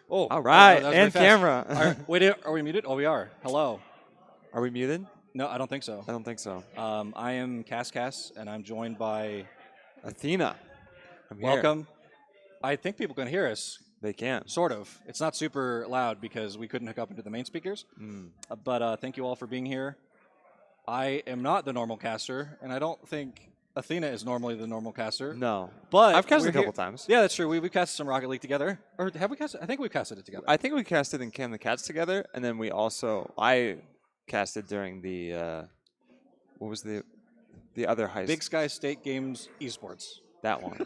Oh, All right, that was and very fast. camera. Wait, are we muted? Oh, we are. Hello. Are we muted? No, I don't think so. I don't think so. I am Cass, and I'm joined by Athena. I'm here. Welcome. I think people can hear us. They can. Sort of. It's not super loud because we couldn't hook up into the main speakers. But thank you all for being here. I am not the normal caster, and I don't think Athena is normally the normal caster. No. But I've casted we're a couple here- times. Yeah, that's true. We've casted some Rocket League together. Or have we casted? I think we casted it together. I think we casted in Cam the Cats together, and then I casted during the what was the other heist? Big Sky State Games Esports. That one.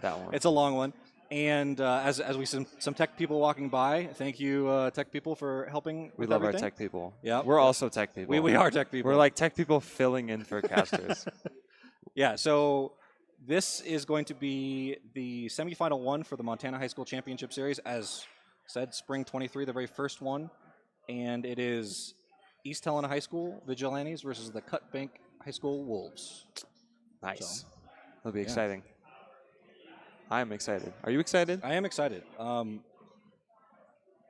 That one. It's a long one. And as we see some tech people walking by, thank you, tech people, for helping. We with love everything. our tech people. Yeah, We're also tech people. We are tech people. We're like tech people filling in for casters. Yeah. So this is going to be the semifinal one for the Montana High School Championship Series, as said, Spring 23, the very first one, and it is East Helena High School Vigilantes versus the Cut Bank High School Wolves. Nice. So, That'll be yeah. exciting. I'm excited. Are you excited? I am excited. I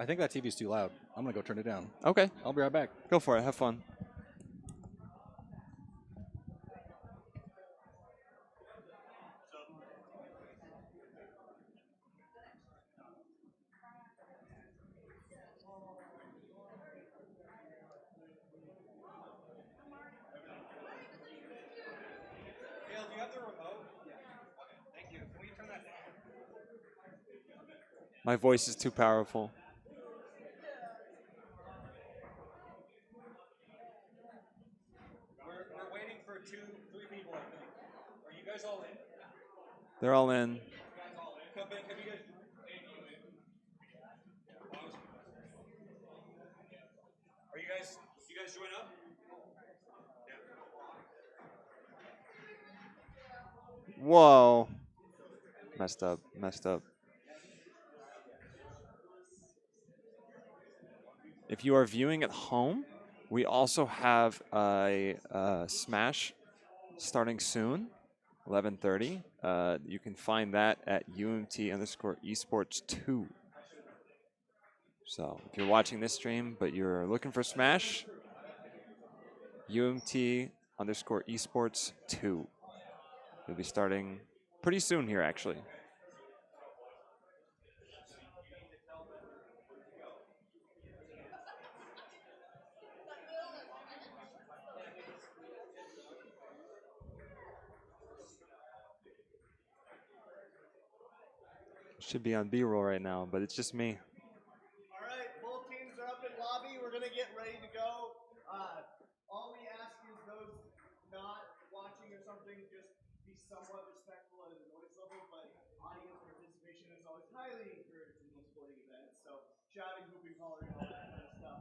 think that TV's too loud. I'm gonna go turn it down. Okay. I'll be right back. Go for it. Have fun. Dale, do you have the remote? Yeah. Okay, thank you. Can we turn that down? My voice is too powerful. We're waiting for 3 people, I think. Are you guys all in? They're all in. Come back. Have you guys? Are you guys join up? Whoa. Messed up. Messed up. If you are viewing at home, we also have a Smash starting soon, 11:30. You can find that at UMT_esports2. So if you're watching this stream, but you're looking for Smash, UMT_esports2. It'll be starting pretty soon here, actually. Should be on B-roll right now, but it's just me. All right, both teams are up in lobby. We're going to get ready to go. All we ask is those not watching or something, just be somewhat respectful of the noise level, but audience participation is always highly encouraged in these sporting events. So shouting, hooping, hollering, all that kind of stuff.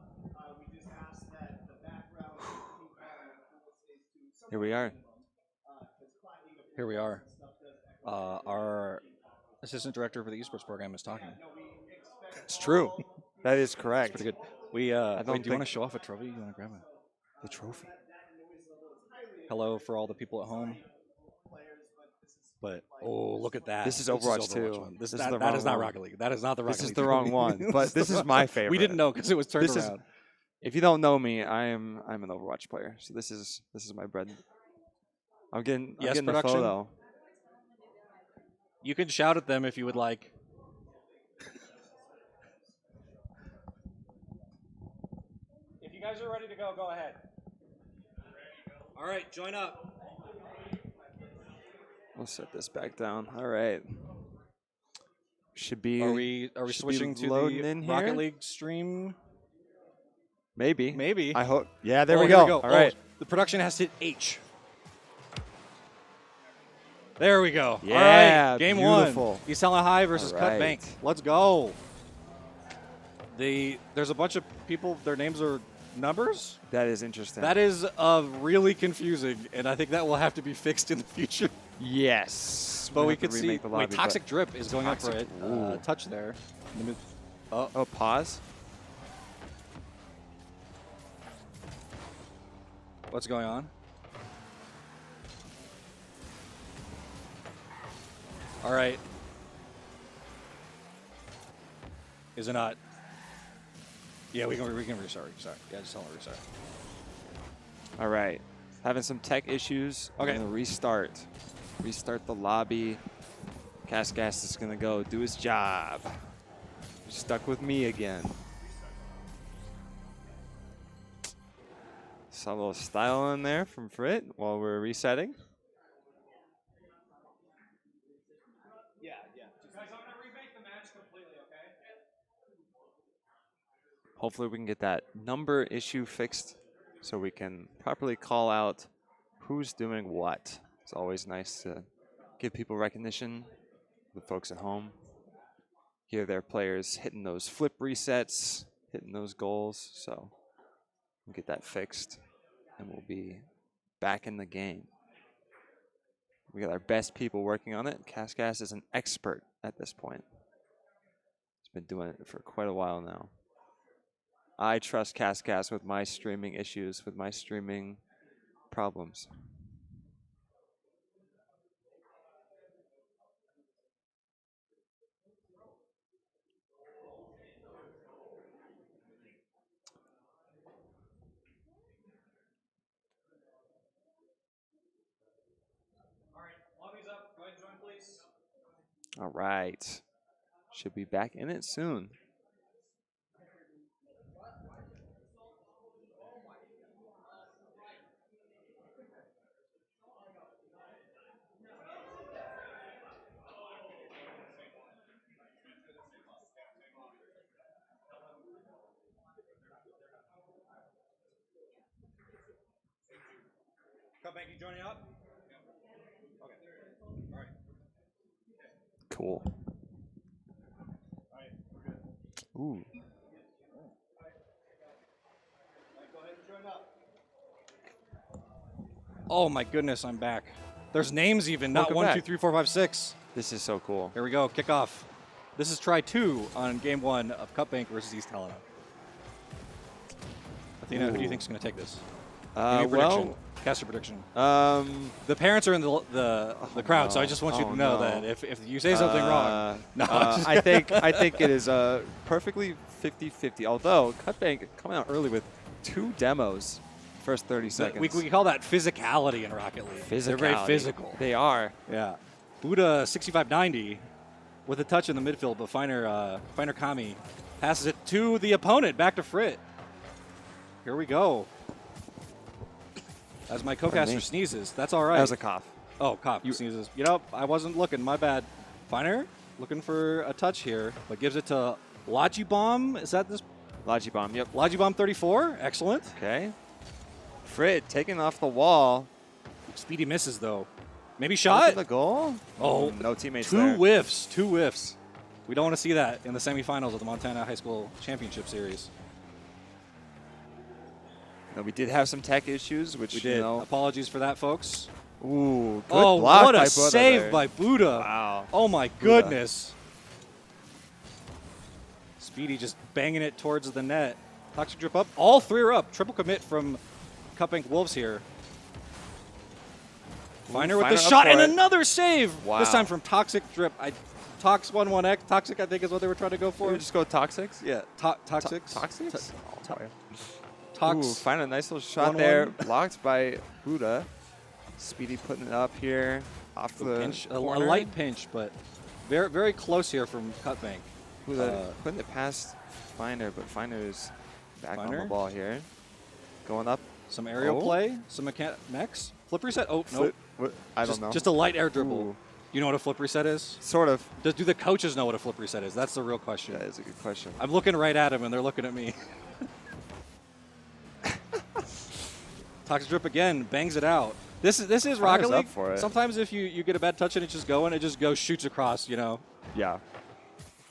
We just ask that the background team calling stays to somewhat Here we are. Here we are. Our assistant director for the esports program is talking. It's true. That is correct. Pretty good. We don't do you want to think- show off a trophy? You want to grab The trophy. hello for all the people at home? But look at that. This is Overwatch 2. one. This is that the that wrong is not one. Rocket League. That is not the Rocket This is League. the wrong one, but this is my favorite. We didn't know because it was turned This is- around. If you don't know me, I'm an Overwatch player, so this is my bread. I'm getting Yes, the production? photo. You can shout at them if you would like. If you guys are ready to go, go ahead. All right, join up. We'll set this back down. All right. Should be. Are we should be switching to loading the in here? Rocket League stream? Maybe. Maybe. I hope. Yeah, there Oh, we here go. All Oh, right. the production has to hit H. There we go. Yeah, All right, game beautiful. 1. East Helena High versus All Cut right. Bank. Let's go. There's a bunch of people, their names are numbers. That is interesting. That is really confusing, and I think that will have to be fixed in the future. Yes. But We'll we have to could see, remake the lobby, wait, Toxic Drip is going up for Toxic- a Ooh. touch there. Oh, pause. What's going on? All right. Is it not? Yeah, we can restart. Sorry. Yeah, just tell them to restart. All right. Having some tech issues. Okay. I'm gonna restart. Restart the lobby. Cascas is gonna go do his job. You're stuck with me again. Saw a little style in there from Frit while we're resetting. Yeah. Guys, I'm gonna remake the match completely, okay? Hopefully we can get that number issue fixed so we can properly call out who's doing what. It's always nice to give people recognition, the folks at home. Hear their players hitting those flip resets, hitting those goals. So we'll get that fixed and we'll be back in the game. We got our best people working on it. Cascas is an expert at this point. He's been doing it for quite a while now. I trust Cascas with my streaming issues, with my streaming problems. All right, lobby's up. Go ahead and join, please. All right. Should be back in it soon. Cup Bank, you joining up? Okay. All right. Cool. All right, we're good. Ooh. Go ahead and join up. Oh my goodness, I'm back. There's names even, not Welcome 1, back. 2, 3, 4, 5, 6. This is so cool. Here we go, kickoff. This is try 2 on game 1 of Cup Bank versus East Helena. Athena, who do you Ooh. think is going to take this? Give me a prediction. Cast your prediction. The parents are in the crowd, so I just want you to know that if you say something wrong, no, I think it is perfectly 50-50. Although Cutbank coming out early with 2 demos, first 30 seconds. we call that physicality in Rocket League. They're very physical. They are. Yeah. Buddha 6590 with a touch in the midfield, but Finer Kami passes it to the opponent, back to Frit. Here we go. As my co-caster sneezes, that's all right. That was a cough. Oh, cough. You sneezes. You know, I wasn't looking. My bad. Finer looking for a touch here, but gives it to Logibomb. Is that this? Logibomb, yep. Logibomb 34. Excellent. Okay. Frit taking off the wall. Speedy misses, though. Maybe Open shot? the goal. Oh, no teammates two there. whiffs. 2 whiffs. We don't want to see that in the semifinals of the Montana High School Championship Series. No, we did have some tech issues, which We did. You know, Apologies for that, folks. ooh, good Oh, block what by a Buddha save there. by Buddha. Wow. Oh, my Buddha. goodness. Speedy just banging it towards the net. Toxic Drip up. All 3 are up. Triple commit from Cup Bank Wolves here. Finer with the Finer up shot for and it. another save. Wow. This time from Toxic Drip. Tox11X. Toxic, I think, is what they were trying to go for. Did we just go Toxics? Yeah, Toxics. Toxics? To- Oh, boy. Tox. Ooh, find a nice little shot 1-1. there. Blocked by Buddha. Speedy putting it up here. Off the Pinch, a corner. light pinch, but very, very close here from Cut Bank. Buddha putting it past Finer, but Finer's back on Finer? the ball here. Going up. Some aerial Oh. play, some mechs. Flip reset. Oh, no. Flip. What? I Just, don't know. just a light air dribble. Ooh. You know what a flip reset is? Sort of. Do the coaches know what a flip reset is? That's the real question. That is a good question. I'm looking right at them, and they're looking at me. Toxic Drip again, bangs it out. This is Rocket Finer's up League. for it. Sometimes if you get a bad touch and it just goes, shoots across, you know. Yeah.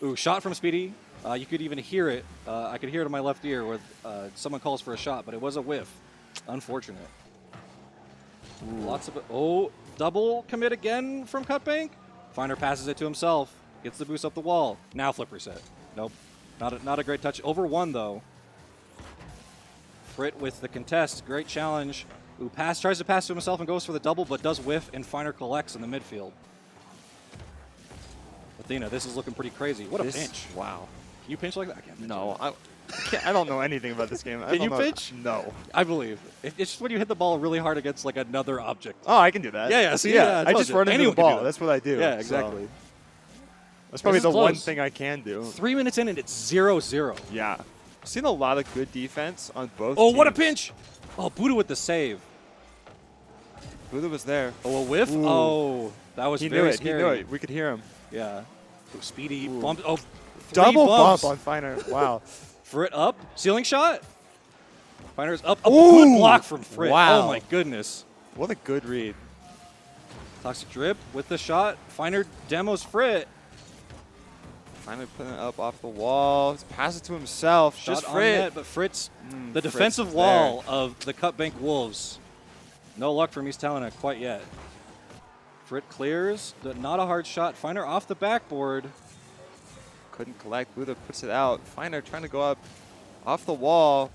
Ooh, shot from Speedy. You could even hear it. I could hear it in my left ear where someone calls for a shot, but it was a whiff. Unfortunate. Lots of double commit again from Cut Bank. Finer passes it to himself. Gets the boost up the wall. Now flip reset. Nope. Not a great touch. Over 1 though. Frit with the contest. Great challenge. Ooh, tries to pass to himself and goes for the double, but does whiff, and Finer collects in the midfield. Athena, this is looking pretty crazy. What a pinch. Wow. Can you pinch like that? I can't pinch No, like I don't know anything about this game. Can you pitch? No. that. I believe. It's just when you hit the ball really hard against like another object. Oh, I can do that. Yeah, see, yeah, I I told just you. run into the Anyone can do ball. that. That's what I do. Yeah, so exactly. that's probably is the one close. thing I can do. 3 minutes in and it's 0-0. Yeah. I've seen a lot of good defense on both Oh, teams. what a pinch! Oh, Buddha with the save. Buddha was there. Oh, a whiff? Ooh. Oh, that was He very knew it. scary. He knew it. We could hear him. Yeah. Oh, Speedy Ooh. bump. Oh, Double bumps. bump on Finer. Wow. Frit up. Ceiling shot. Finer's up. A Ooh. good block from Frit. Wow. Oh, my goodness. What a good read. Toxic drip with the shot. Finer demos Frit. Finally putting it up off the wall. Pass it to himself. Shot Just on Frit. net, but Frit's the Frit's defensive there. wall of the Cut Bank Wolves. No luck from East Helena quite yet. Frit clears. Not a hard shot. Finer off the backboard. Couldn't collect. Buddha puts it out. Finer trying to go up off the wall.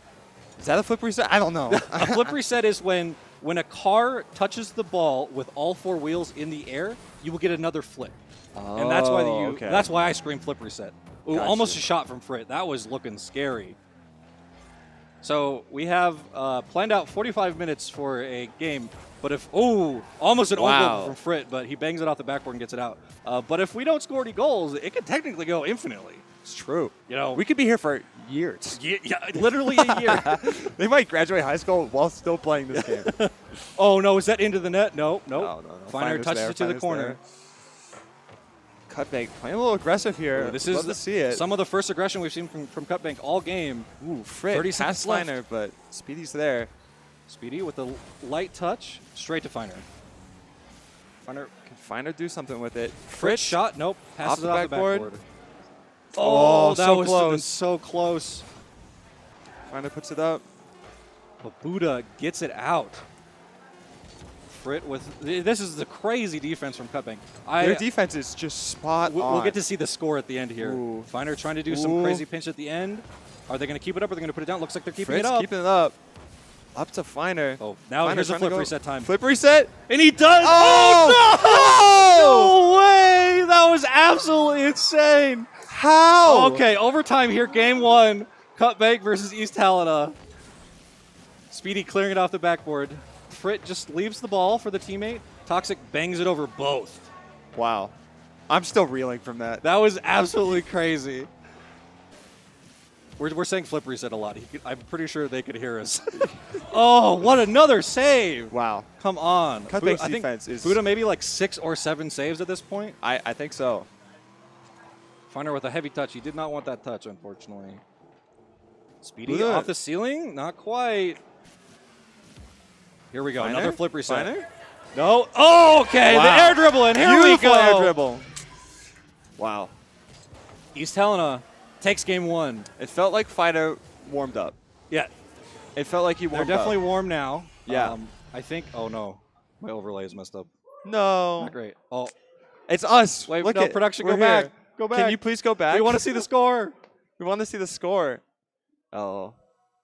Is that a flip reset? I don't know. A flip reset is when a car touches the ball with all 4 wheels in the air, you will get another flip. And that's why that's why I scream flip reset. Ooh, Gotcha. almost a shot from Frit. That was looking scary. So we have planned out 45 minutes for a game, but if almost an own Wow. goal from Frit, but he bangs it off the backboard and gets it out. But if we don't score any goals, it could technically go infinitely. It's true. You know, We could be here for years. yeah, literally a year. They might graduate high school while still playing this game. Oh no, is that into the net? No. No. Finer Finer's touches there, it to the Finer's corner. there. Cutbank playing a little aggressive here. Ooh, this Love is to see it. some of the first aggression we've seen from Cut Bank all game. Ooh, Frit 30 past seconds left. Finer, but Speedy's there. Speedy with a light touch, straight to Finer. Finer, Can Finer do something with it? Frit shot, nope, passes the it off the backboard. backboard. Oh, that so was close. so close. Finer puts it up. But Buddha gets it out. Frit with this is the crazy defense from Cut Bank. Their defense is just spot on. We'll get to see the score at the end here. Ooh. Finer trying to do some Ooh. crazy pinch at the end. Are they going to keep it up or are they going to put it down? Looks like they're keeping Fritz it up. keeping it up. Up to Finer. Oh, now Finer here's the trying to flip go- reset time. Flip reset. And he does. Oh, no! No way! That was absolutely insane. How? Okay, overtime here, game 1. Cut Bank versus East Helena. Speedy clearing it off the backboard. Frit just leaves the ball for the teammate. Toxic bangs it over both. Wow. I'm still reeling from that. That was absolutely crazy. We're saying flip reset a lot. I'm pretty sure they could hear us. Oh, what another save. Wow. Come on. Cut Buddha- Bank's I think defense is- Buddha maybe like 6 or 7 saves at this point. I think so. Finer with a heavy touch. He did not want that touch, unfortunately. Speedy Buddha. off the ceiling? Not quite. Here we go. Finer? Another flip reset. Finer? No. Oh, okay. Wow. The air dribble, and here Beautiful we go. air dribble. Wow. East Helena takes game 1. It felt like Fido warmed up. Yeah, It felt like he they're warmed definitely up. warm now. Yeah. I think. Oh no, my overlay is messed up. No. Not great. Oh, It's us. wait. Look no, at production. we're Go back. here. Go back. Can you please go back? We want to see the score. We want to see the score. Oh.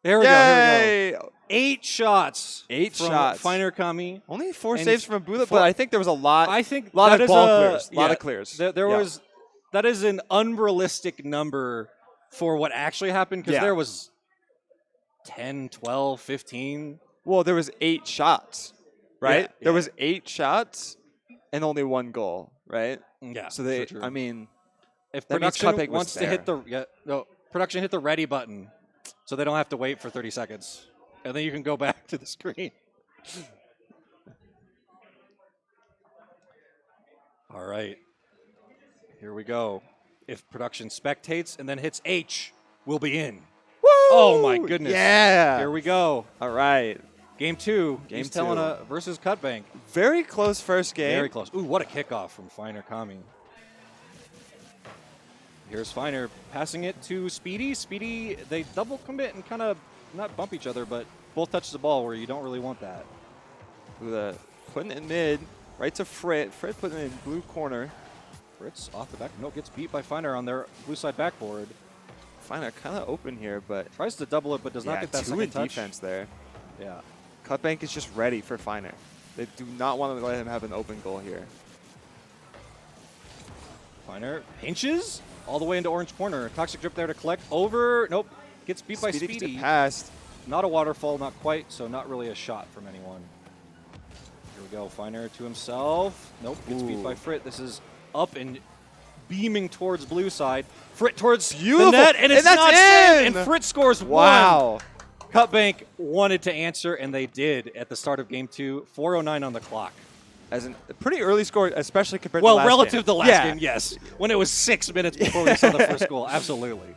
Here we go. Here we go. Yay! 8 shots. 8 from shots. Finer Kami. Only 4 And saves from Buddha, four- but I think there was a lot. I think lot that of is ball a- clears. Lot yeah, of clears. There Yeah. was. That is an unrealistic number for what actually happened because Yeah. there was 10, 12, 15. Well, there was 8 shots, right? Yeah, There yeah. was 8 shots and only 1 goal, right? Yeah. So they, for sure. I mean, if that means production Cupcake was wants to hit there. production hit the ready button, so they don't have to wait for 30 seconds, and then you can go back to the screen. All right, here we go. If production spectates and then hits H, we'll be in. woo! Oh my goodness! Yeah. Here we go. All right. Game 2. Game East 2. Helena versus Cut Bank. Very close first game. Very close. Ooh, what a kickoff from Finer Kami. Here's Finer passing it to Speedy. Speedy, they double commit and kind of not bump each other, but both touch the ball where you don't really want that. Buddha putting it in mid, right to Frit. Frit putting it in blue corner. Fritz off the back. No, gets beat by Finer on their blue side backboard. Finer kind of open here, but Tries to double it, but does not get that 2 second in touch. defense there. Yeah. Cutbank is just ready for Finer. They do not want to let him have an open goal here. Finer pinches. all the way into orange corner. Toxic Drip there to collect. Over. Nope. Gets beat by Gets Speedy. it past. Not a waterfall, not quite, so not really a shot from anyone. Here we go. Finer to himself. Nope. Gets beat by Frit. This is up and beaming towards blue side. Frit towards Beautiful. the net, and it's that's not in. in. And Frit scores Wow. one. Cutbank wanted to answer, and they did at the start of game 2. 4:09 on the clock. As a pretty early score, especially compared to Well, last game. relative to last game, yes. When it was 6 minutes before we saw the first goal, absolutely.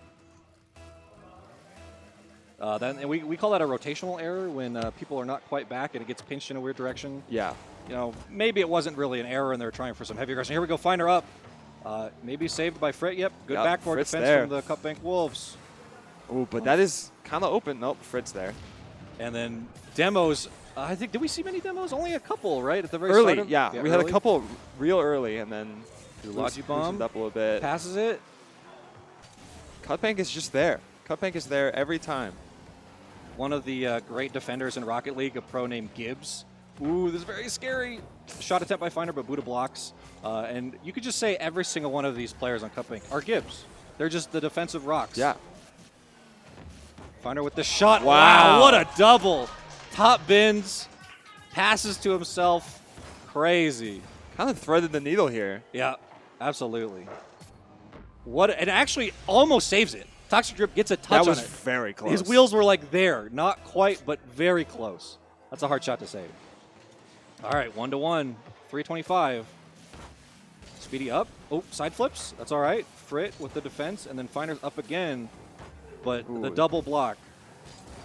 Then we call that a rotational error when people are not quite back and it gets pinched in a weird direction. Yeah. You know, maybe it wasn't really an error and they're trying for some heavy aggression. Here we go, Finer up. Maybe saved by Frit. Yep, good Yep, backboard Frit's defense there. from the Cutbank Wolves. Ooh, but that is kind of open. Nope, Frit's there. And then demos. I think, did we see many demos? Only a couple, right? At the very Early, start of, yeah. We had a early. couple real early, and then Logi bomb. loosened up a little bit. Passes it. Cutbank is just there. Cutbank is there every time. One of the great defenders in Rocket League, a pro named Gibbs. Ooh, this is very scary. Shot attempt by Finer, but Buddha blocks. And you could just say every single one of these players on Cutbank are Gibbs. They're just the defensive rocks. Yeah. Finer with the shot. Wow. What a double. Top bins. Passes to himself. Crazy. Kind of threaded the needle here. Yeah, absolutely. And actually almost saves it. Toxic Drip gets a touch That on was it. very close. His wheels were like there. Not quite, but very close. That's a hard shot to save. All right, 1-1. 3:25. Speedy up. Oh, side flips. That's all right. Frit with the defense, and then Finer's up again. But Ooh. the double block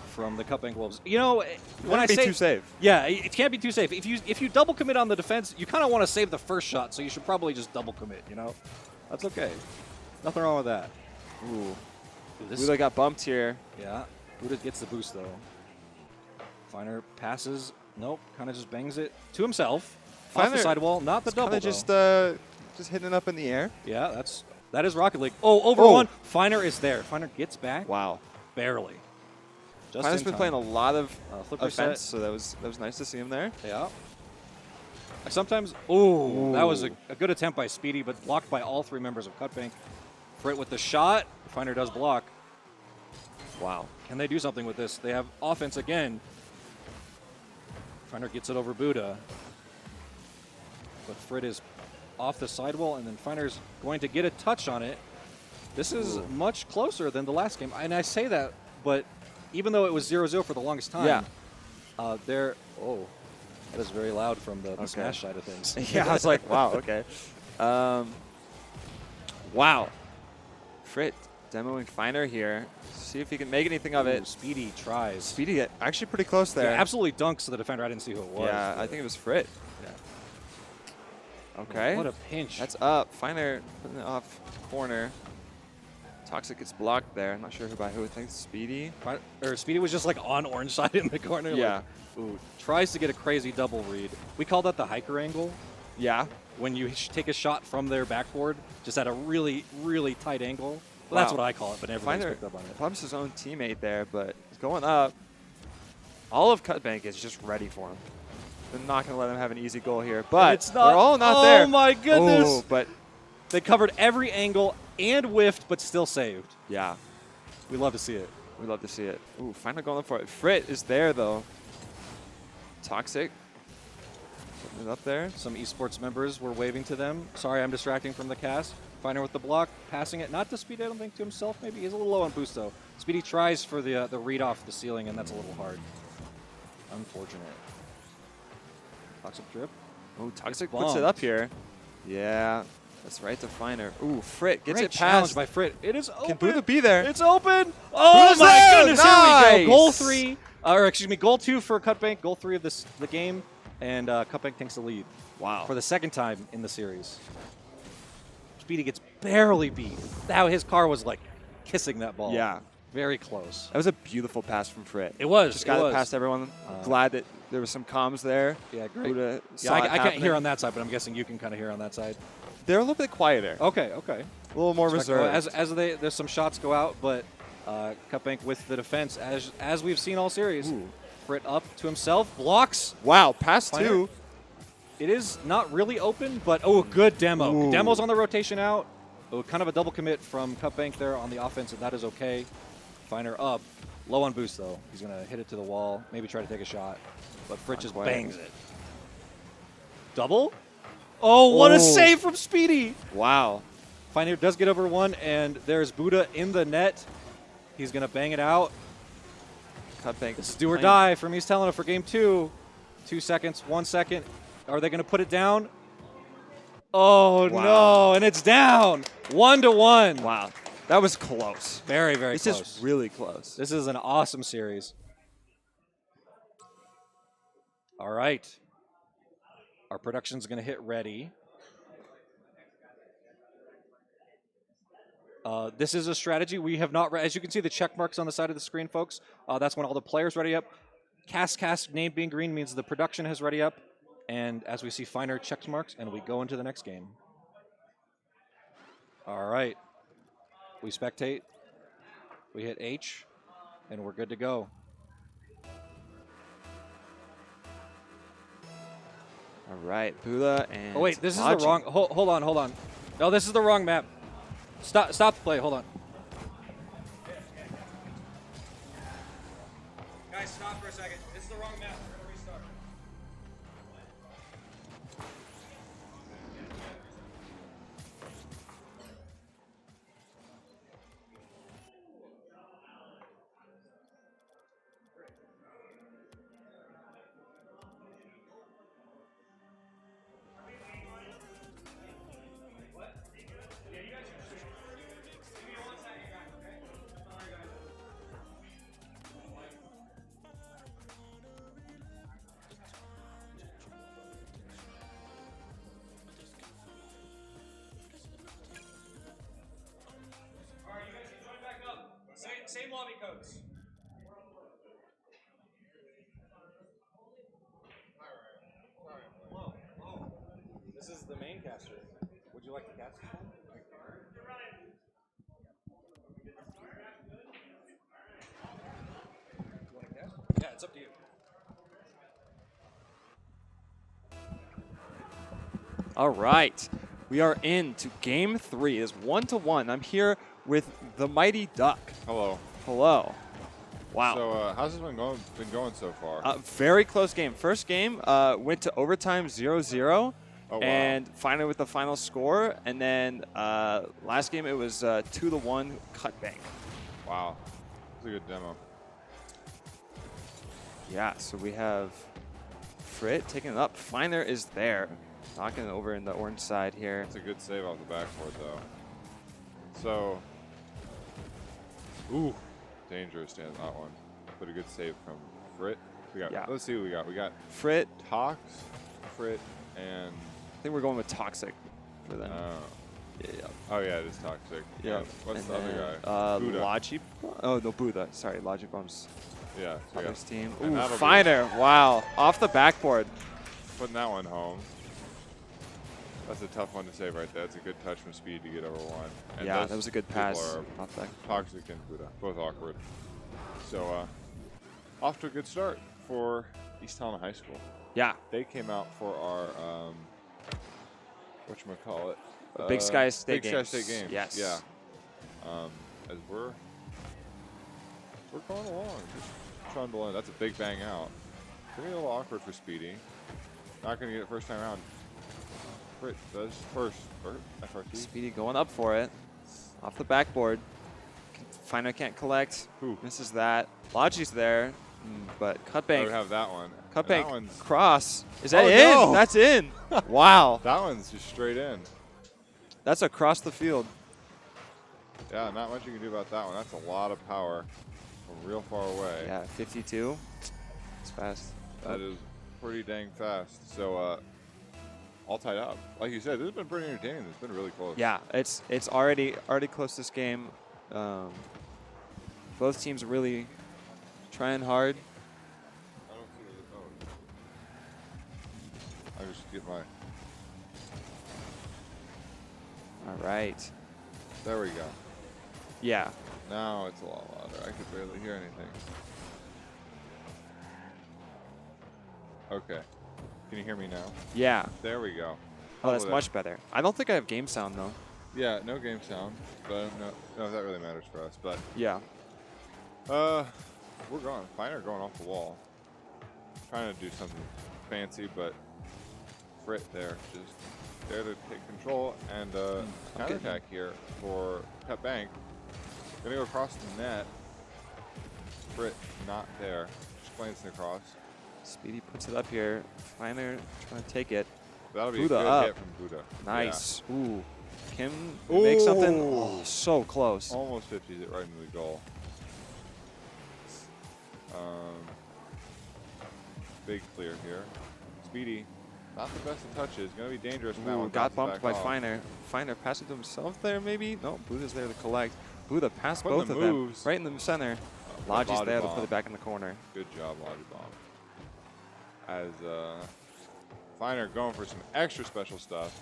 from the Cutbank Wolves. You know, when I be say too safe. Yeah, it can't be too safe. If you double commit on the defense, you kind of want to save the first shot, so you should probably just double commit. You know, that's okay. Nothing wrong with that. Ooh. Dude, this Buddha got bumped here. Yeah, Buddha gets the boost though. Finer passes. Nope, kind of just bangs it to himself. Off the Finer- sidewall, not the It's double. kind of though. just hitting it up in the air. Yeah, that is Rocket League. Oh, over Oh. one. Finer is there. Finer gets back. Wow. Barely. Just Finer's in been time. playing a lot of flipper offense, set. so that was nice to see him there. Yeah. Sometimes, ooh, that was a good attempt by Speedy, but blocked by all 3 members of Cutbank. Frit with the shot. Finer does block. Wow. Can they do something with this? They have offense again. Finer gets it over Buddha. But Frit is off the sidewall, and then Finer's going to get a touch on it. This is much closer than the last game. And I say that, but even though it was 0-0 for the longest time, oh, that is very loud from the Smash side of things. Yeah, I was like, wow, okay. Wow. Frit demoing Finer here. See if he can make anything of it. Ooh, Speedy tries. Speedy actually pretty close there. Yeah, absolutely dunks the defender. I didn't see who it was. Yeah, I think it was Frit. Yeah. Okay. What a pinch. That's up. Finer putting it off corner. Toxic gets blocked there. I'm not sure by who. I think it's Speedy. Speedy was just like on orange side in the corner. Yeah. Like, ooh, tries to get a crazy double read. We call that the hiker angle. Yeah. When you take a shot from their backboard, just at a really, really tight angle. Well, that's Wow. what I call it, but everybody's Finer picked up on it. bumps his own teammate there, but he's going up. All of Cutbank is just ready for him. They're not going to let him have an easy goal here, but it's not, they're all not oh there. Oh my goodness! Oh, but they covered every angle and whiffed, but still saved. yeah, We love to see it. we love to see it. Ooh, Finer going for it. Frit is there though. Toxic. Putting it up there. Some esports members were waving to them. Sorry, I'm distracting from the cast. Finer with the block, passing it, not to Speedy, I don't think, to himself maybe. He's a little low on boost, though. Speedy tries for the read off the ceiling, and that's a little hard. Unfortunate. Toxic Drip. Ooh, Toxic Bombed. puts it up here. Yeah, that's right to Finer. Ooh, Frit gets Great it challenge past. by Frit. It is open. Can Buddha be there? It's open. Oh, Buddha's my there. goodness. Here we Nice. go. Goal 3. Or, excuse me, goal 2 for Cutbank. Goal 3 of the game. And Cutbank takes the lead. Wow. For the second time in the series. Speedy gets barely beat. Now his car was like kissing that ball. Yeah. Very close. That was a beautiful pass from Frit. It was. Just got it it was. past everyone. Glad that there was some comms there. Yeah, great. Buddha Yeah, saw it I can't happening. hear on that side, but I'm guessing you can kind of hear on that side. They're a little bit quieter. Okay. A little more reserved. There's some shots go out, but Cutbank with the defense, as we've seen all series. Ooh. Frit up to himself, blocks. Wow, pass Finer. 2. It is not really open, but good demo. Ooh. Demo's on the rotation out. Oh, kind of a double commit from Cutbank there on the offense, and that is okay. Finer up. Low on boost, though. He's going to hit it to the wall, maybe try to take a shot. But Fritz just quite. bangs it. Double? Oh, what a save from Speedy! Wow. Finer does get over one, and there's Buddha in the net. He's going to bang it out. Cutbank. This is do or die from East Helena for game 2. 2 seconds, 1 second. Are they going to put it down? Oh, Wow. no, and it's down. 1-1. Wow. That was close. Very, very This close. is really close. This is an awesome series. All right. Our production's going to hit ready. This is a strategy we have not, as you can see the check marks on the side of the screen, folks. That's when all the players ready up. Cast name being green means the production has ready up. And as we see finer check marks, and we go into the next game. All right. We spectate. We hit H, and we're good to go. All right, Buddha and. Oh wait, this is Logic. the wrong. Hold on. No, this is the wrong map. Stop the play. Hold on. Guys, stop for a second. This is the wrong map. We're gonna restart. Same lobby codes. Whoa. This is the main caster. Would you like to cast this one? You want to cast? Yeah, it's up to you. All right. We are into game 3. It's 1-1. I'm here with the Mighty Duck. Hello. Hello. Wow. So, how's this one been going so far? Very close game. First game went to overtime 0-0. Oh, wow. And finally with the final score. And then last game it was 2-1 Cutbank. Wow. That's a good demo. Yeah, so we have Frit taking it up. Finer is there. Knocking it over in the orange side here. It's a good save off the backboard, though. So, ooh, dangerous to end that one. But a good save from Frit. We got. Yeah. Let's see what we got. We got Frit. Tox, Frit, and. I think we're going with Toxic for them. Yeah. Oh yeah, it is Toxic. Yeah. And what's And the other then, guy? Buddha. Logic. Oh no, Buddha. Sorry, Logic Bombs. Yeah. So Others team. And Ooh, that'll be- Finer. Wow. Off the backboard. Putting that one home. That's a tough one to save right there. That's a good touch from Speed to get over one. And Yeah, those that was a good people pass. are Off back. Toxic and Buddha, both awkward. So, off to a good start for East Helena High School. Yeah. They came out for our, whatchamacallit? Big Sky State Big Games. Sky State Games. Yes. Yeah. As we're going along, just trundling. That's a big bang out. It's gonna be a little awkward for Speedy. Not gonna get it first time around. Frit does first. FRT. Speedy going up for it. Off the backboard. Finer can't collect. Ooh. Misses that. Logic's there, but Oh, Cutbank. we have that one. And that Cutbank one's, cross. Is that Oh, in? no. That's in. Wow. that one's just straight in. That's across the field. Yeah, not much you can do about that one. That's a lot of power from real far away. Yeah, 52. It's fast. That is pretty dang fast. So, all tied up. Like you said, this has been pretty entertaining. It's been really close. Yeah, it's already close this game. Both teams are really trying hard. I don't see the I just get my. All right. There we go. Yeah. Now it's a lot louder. I could barely hear anything. Okay. Can you hear me now? Yeah. There we go. Oh, that's Over much better. I don't think I have game sound though. Yeah, no game sound, but I don't know if that really matters for us. But Yeah. we're going. Finer going off the wall. Trying to do something fancy, but Frit there, just there to take control and counterattack here for Cut Bank. Gonna go across the net. Frit not there. Just glancing across. Speedy puts it up here. Finer trying to take it. That'll be Buddha a good up. hit from Buddha. Nice. Ooh. Kim make something. Oh, Ooh. so close. Almost 50s it right into the goal. Big clear here. Speedy, not the best of touches. Gonna be dangerous. When that Ooh, one got bounces bumped back by off. Finer. Finer passing to himself there, maybe? No, Buddha's there to collect. Buddha passed Putting both the of moves. them right in the center. But Logi's there to Bomb. put it back in the corner. Good job, Lottie Bomb. As Finer going for some extra special stuff.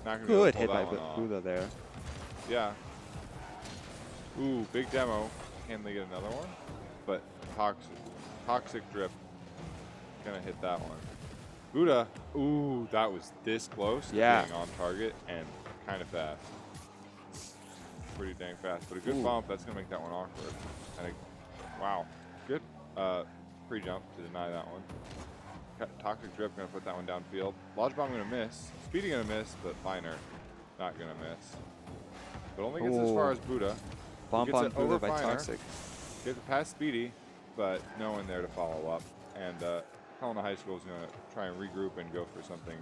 Not gonna be able Good to hit pull by that one off. Buddha there. Yeah. Ooh, big demo. Can they get another one? But toxic drip. Gonna hit that one. Buddha. Ooh, that was this close to Yeah. being on target and kind of fast. Pretty dang fast, but a good Ooh. bump. That's gonna make that one awkward. And wow, good pre-jump to deny that one. Toxic drip gonna put that one downfield. Lodge bomb gonna miss. Speedy gonna miss, but Finer not gonna miss. But only gets as far as Buddha. Bump Gets on it over Buddha by Finer. Toxic. Gets it past Speedy, but no one there to follow up. And Helena High School is gonna try and regroup and go for something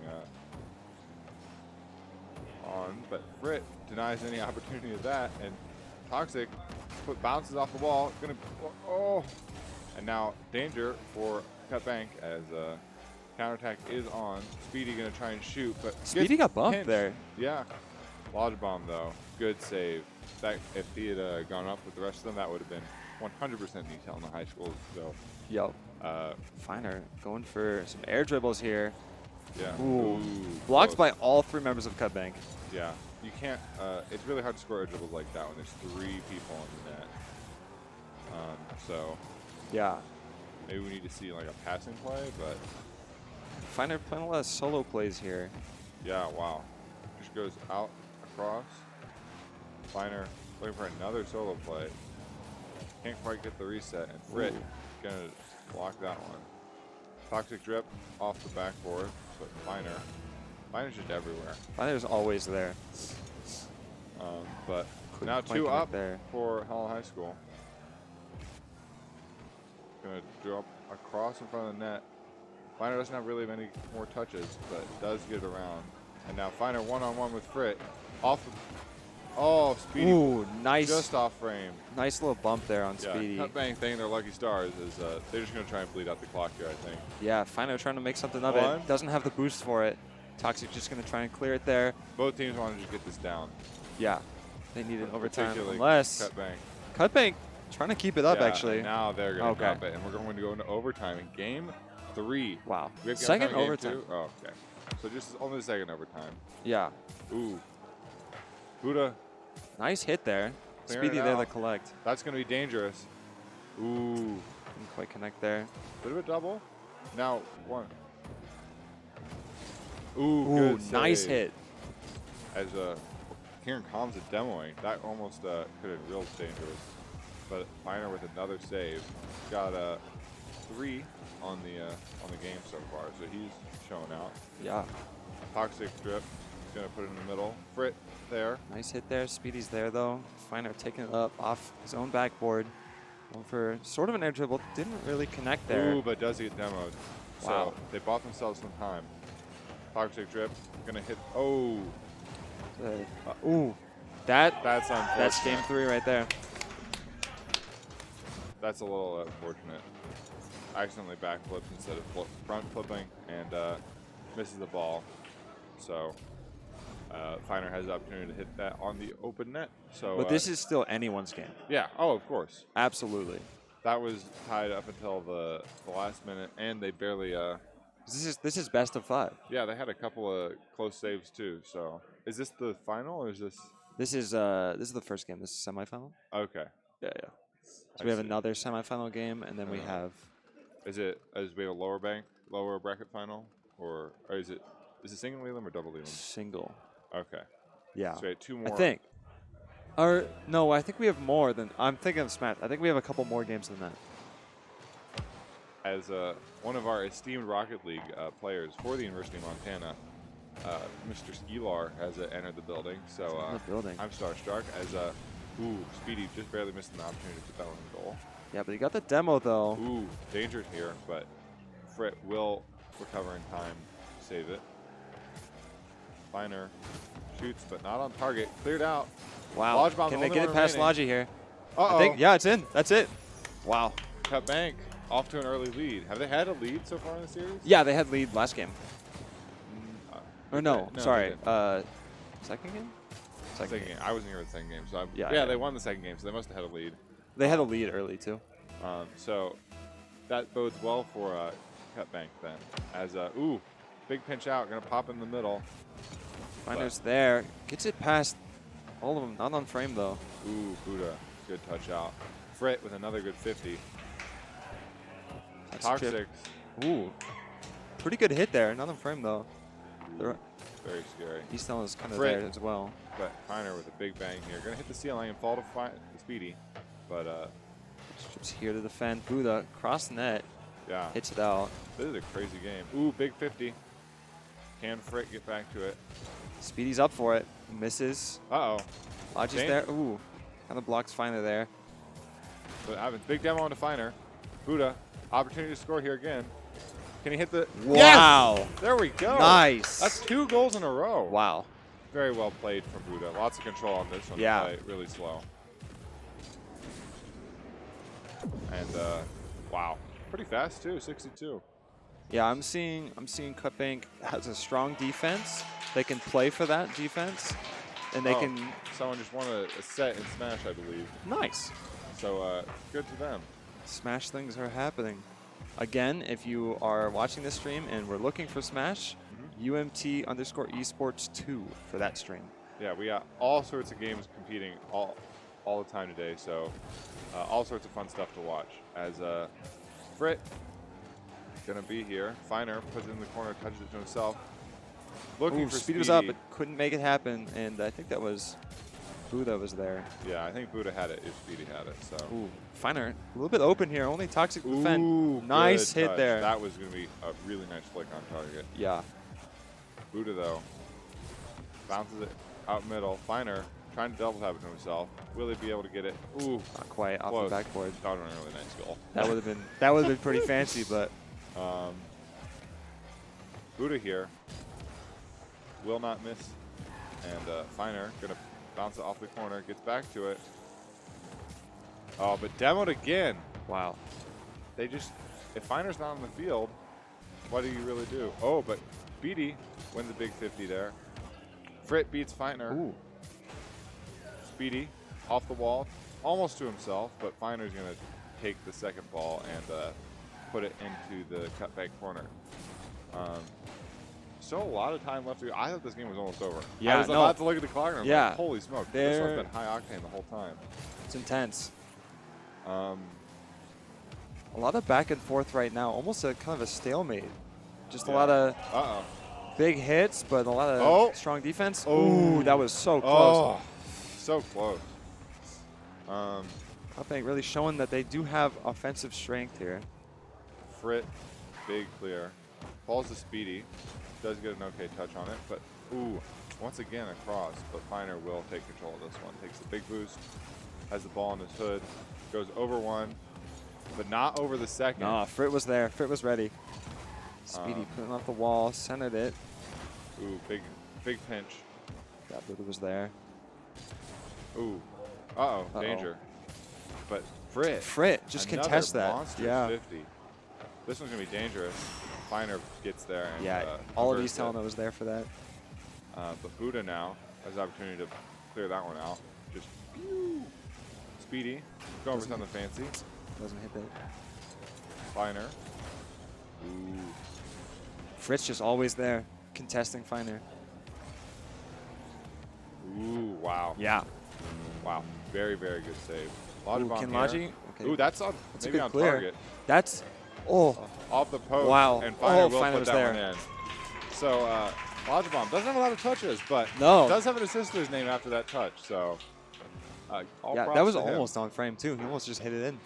on. But Frit denies any opportunity of that, and Toxic bounces off the wall. Gonna and now danger for Cut Bank as counterattack is on. Speedy gonna try and shoot, but Speedy got bumped pinched. there. Yeah. Lodge bomb though, good save. That if he had gone up with the rest of them, that would have been 100% neat Helena High School. So Yo. Finer going for some air dribbles here. yeah. Ooh. Blocked close. by all three members of Cut Bank. Yeah. You can't. It's really hard to score air dribbles like that when there's 3 people on the net. So Yeah. maybe we need to see like a passing play, but Finer playing a lot of solo plays here. yeah, wow. Just goes out across. Finer looking for another solo play. Can't quite get the reset, and Frit gonna block that one. Toxic drip off the backboard, but Finer's just everywhere. Finer's always there. But Couldn't now quite 2 connect up there. for Helena High School. Gonna drop across in front of the net. Finer doesn't have really many more touches, but does get around. And now Finer one-on-one with Frit. Off the, oh, Speedy. Ooh, nice. Just off frame. Nice little bump there on Yeah, Speedy. Cut Bang thinking they're lucky stars is they're just gonna try and bleed out the clock here, I think. Yeah, Finer trying to make something of One. it. Doesn't have the boost for it. Toxic just going to try and clear it there. Both teams want to just get this down. Yeah, they need an overtime. Particularly Unless Cut Bang. Cut Bank trying to keep it up, Yeah, actually. and now they're gonna Okay. drop it, and we're going to go into overtime in game 3. Wow. We have Second game overtime. 2? Oh, okay. So just only the second overtime. Yeah. Ooh. Buddha, Nice hit there. Clearing Speedy it there to out. collect. that's going to be dangerous. Ooh. Didn't quite connect there. Bit of a double. Now, 1. Ooh, Ooh, good nice save. hit. As Kieran Combs is demoing, that almost could have been real dangerous. But Finer with another save. Got 3 on the game so far, so he's showing out. Yeah. Toxic drip, gonna put it in the middle. Frit there. Nice hit there. Speedy's there, though. Finer taking it up off his own backboard. Going for sort of an air dribble. Didn't really connect there. Ooh, but does get demoed. Wow. So they bought themselves some time. Toxic drip, gonna hit. Oh, Ooh. That's unfortunate. game 3 right there. That's a little unfortunate. Accidentally backflips instead of front flipping and misses the ball. So Finer has the opportunity to hit that on the open net. So, But this is still anyone's game. yeah. Oh, of course. Absolutely. That was tied up until the last minute, and they barely. This is best of 5. Yeah, they had a couple of close saves too. So, is this the final or is this? This is the first game. This is semifinal. Okay. Yeah. So I we have see. another semifinal game, and then we have Is we have a lower bracket final, or is it single elim or double elim? single. Okay. Yeah. So we had 2 more. I think. Or no, I think we have more than. I'm thinking of Smash. I think we have a couple more games than that. As one of our esteemed Rocket League players for the University of Montana, Mr. Skilar has entered the building. So I'm starstruck as Speedy just barely missed an opportunity to put that one in goal. Yeah, but he got the demo though. Ooh, dangered here, but Frit will recover in time to save it. Finer shoots, but not on target. Cleared out. Wow. Lodge bomb's Can they the get only it one past remaining. Logi here? Uh-oh. I think, yeah, it's in. That's it. Wow. Cut Bank off to an early lead. Have they had a lead so far in the series? Yeah, they had lead last game. Or no, No, sorry. they didn't. Second game? Second game. I wasn't here with the second game, so Yeah. they won the second game, so they must have had a lead. They had a lead early too. So that bodes well for Cut Bank then. As big pinch out, gonna pop in the middle. Finer's there. Gets it past all of them. Not on frame though. Ooh, Buddha, good touch out. Frit with another good 50. Toxic. Ooh, pretty good hit there. Not on frame though. Very scary. Easton is kind of Frit. there as well. But Finer with a big bang here. Gonna hit the ceiling and fall to Speedy. But Strips here to defend. Buddha cross net. yeah, Hits it out. this is a crazy game. Ooh, big 50. Can Frit get back to it? Speedy's up for it. Misses. Uh-oh. Logi's Dang. there. Ooh, kind of blocks Finer there. So happens. Big demo onto Finer. Buddha, opportunity to score here again. Can he hit the? Wow. Yes! There we go. Nice. That's 2 goals in a row. Wow. Very well played from Buddha. Lots of control on this one. Yeah. To play really slow. And wow, pretty fast too. 62. Yeah, I'm seeing Cutbank has a strong defense. They can play for that defense, and they can. Someone just won a set in Smash, I believe. Nice. So good to them. Smash things are happening. Again, if you are watching this stream and we're looking for Smash, UMT_esports 2 for that stream. Yeah, we got all sorts of games competing all the time today. So all sorts of fun stuff to watch. As Frit gonna be here. Finer puts it in the corner, touches it to himself. Looking for Speedy was up, but couldn't make it happen, and I think that was Buddha was there. Yeah, I think Buddha had it if Speedy had it. So. Ooh, Finer, a little bit open here. Only Toxic defend. Ooh, Nice good hit touch. there. That was gonna be a really nice flick on target. Yeah. Buddha though bounces it out middle. Finer trying to double tap it to himself. Will he be able to get it? Ooh, Not quite off close. the backboard. That would have been a really nice goal. That would have been pretty fancy, but Buddha here will not miss, and Finer gonna bounce it off the corner, gets back to it. Oh, but demoed again. wow. They just, if Finer's not on the field, what do you really do? Oh, but Speedy wins the big 50 there. Frit beats Finer. Ooh. Speedy off the wall, almost to himself, but Finer's gonna take the second ball and put it into the cutback corner. Still a lot of time left to go. I thought this game was almost over. Yeah, I was about to look at the clock and I was like, holy smoke, this one's been high octane the whole time. It's intense. Um, A lot of back and forth right now, almost a kind of a stalemate. Just a lot of big hits, but a lot of strong defense. Ooh, that was so close. Oh, so close. Cutbank really showing that they do have offensive strength here. Frit, big clear. Falls to Speedy. Does get an okay touch on it, but ooh, once again across. But Finer will take control of this one. Takes the big boost, has the ball in his hood, goes over one, but not over the second. No, Frit was there. Frit was ready. Speedy putting off the wall, centered it. Ooh, big pinch. That Buddha was there. Ooh, danger. But Frit, just contest that. Monster Yeah. 50. This one's gonna be dangerous. Finer gets there. And, Yeah, all of East Helena was there for that. But Buddha now has the opportunity to clear that one out. Just Speedy, going for something fancy. Doesn't hit that. Finer. Ooh. Frit's just always there, contesting Finer. Ooh, wow. Yeah. Wow. Very, very good save. Logi bomb Can here. Logi? Okay. Ooh, that's on That's a maybe good on clear. target. That's, oh. Off the post. Wow. And Finer will Finer put was that there. one in. So Lodgebomb doesn't have a lot of touches, but No. does have an assist to his name after that touch. So, all Yeah, props that was to him. almost on frame too. He almost just hit it in.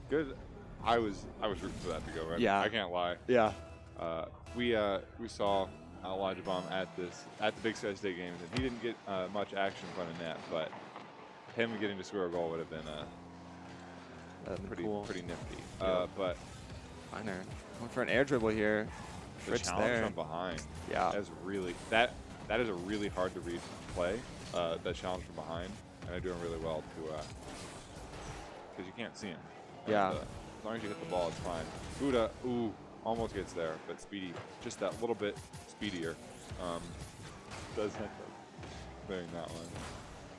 Good. I was rooting for that to go in. Yeah. I can't lie. Yeah. We saw Lodgebomb at the Big Sky State games, and he didn't get much action in front of net, but him getting to score a goal would have been pretty cool. pretty nifty. Yeah. But Finer. Going for an air dribble here. the Fritz challenge there. from behind. Yeah. That's really that is a really hard to read play. That challenge from behind, and they're doing really well to because you can't see him. Yeah. And, as long as you hit the ball, it's fine. Buddha, ooh, almost gets there, but Speedy just that little bit speedier. Does end up clearing that one.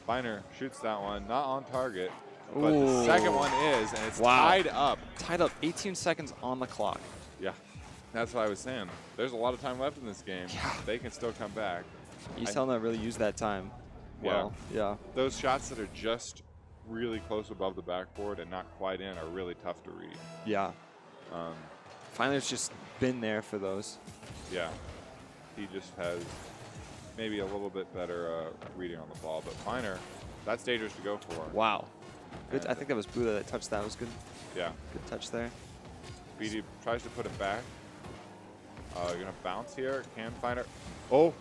Finer shoots that one, not on target, but the second one is, and it's tied up. Tied up 18 seconds on the clock. Yeah, that's what I was saying. There's a lot of time left in this game. Yeah. They can still come back. East Helena really used that time well. Yeah. Those shots that are just really close above the backboard and not quite in are really tough to read. Yeah. Finer's just been there for those. Yeah, he just has maybe a little bit better reading on the ball, but Finer, that's dangerous to go for. Wow. Good. And I think that was Buddha that touched that. It was good. Yeah. Good touch there. Speedy tries to put it back. You're gonna bounce here. Can Finer? Oh.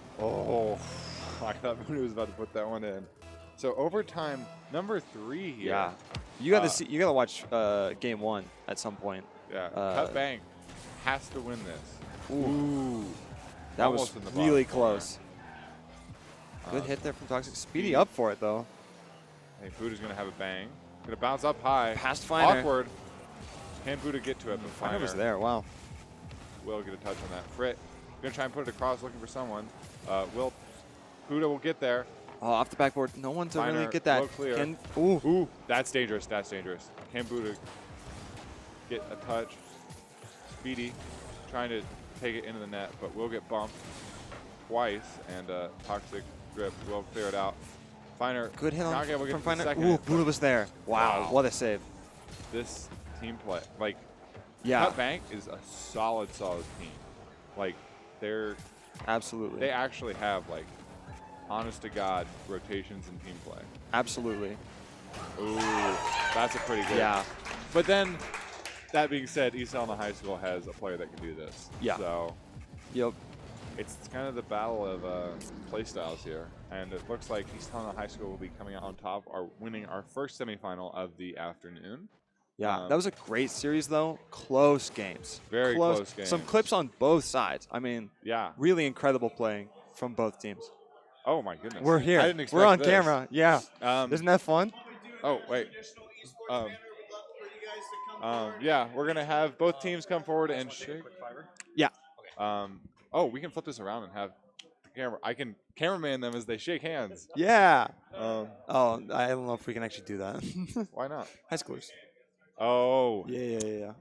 I thought Buddha was about to put that one in. So overtime number 3 here. Yeah. You got to see. You got to watch game 1 at some point. Yeah. Cut Bank has to win this. Ooh. That Almost was in the really bottom corner. close. Good hit there from Toxic. Speedy up for it though. I think Buddha's gonna have a bang. Gonna bounce up high. Past Finer. Awkward. Can Buddha get to it? But Finer Finer was there. Wow. will get a touch on that. Frit gonna try and put it across, looking for someone. Buddha will get there. Oh, off the backboard. No one to really Finer, get that. low clear. Ooh. That's dangerous. That's dangerous. Can Buddha get a touch? Speedy trying to take it into the net, but will get bumped twice, and Toxic Grip will clear it out. Finer Good hit not able to from get to the Finer. second Ooh, hit, but Buddha was there. Wow. What a save. this team play, like, Yeah. Cut Bank is a solid team. Like, Absolutely. they actually have, like, honest to God rotations in team play. Absolutely. Ooh, that's a pretty good. Yeah. But then, that being said, East Helena High School has a player that can do this. Yeah. So Yep. it's kind of the battle of play styles here, and it looks like East Helena High School will be coming out on top, or winning our first semifinal of the afternoon. Yeah. That was a great series though. Close games. Very close games. Some clips on both sides. I mean, Yeah. really incredible playing from both teams. Oh my goodness. We're here. I didn't expect We're on this. camera. Yeah. Isn't that fun? Oh wait. Traditional esports banner. We'd love for you guys to come forward. Yeah, we're gonna have both teams come forward and shake. Yeah. Oh, we can flip this around and have the camera. I can cameraman them as they shake hands. Yeah. Oh, I don't know if we can actually do that. Why not? High schoolers. Oh. Yeah.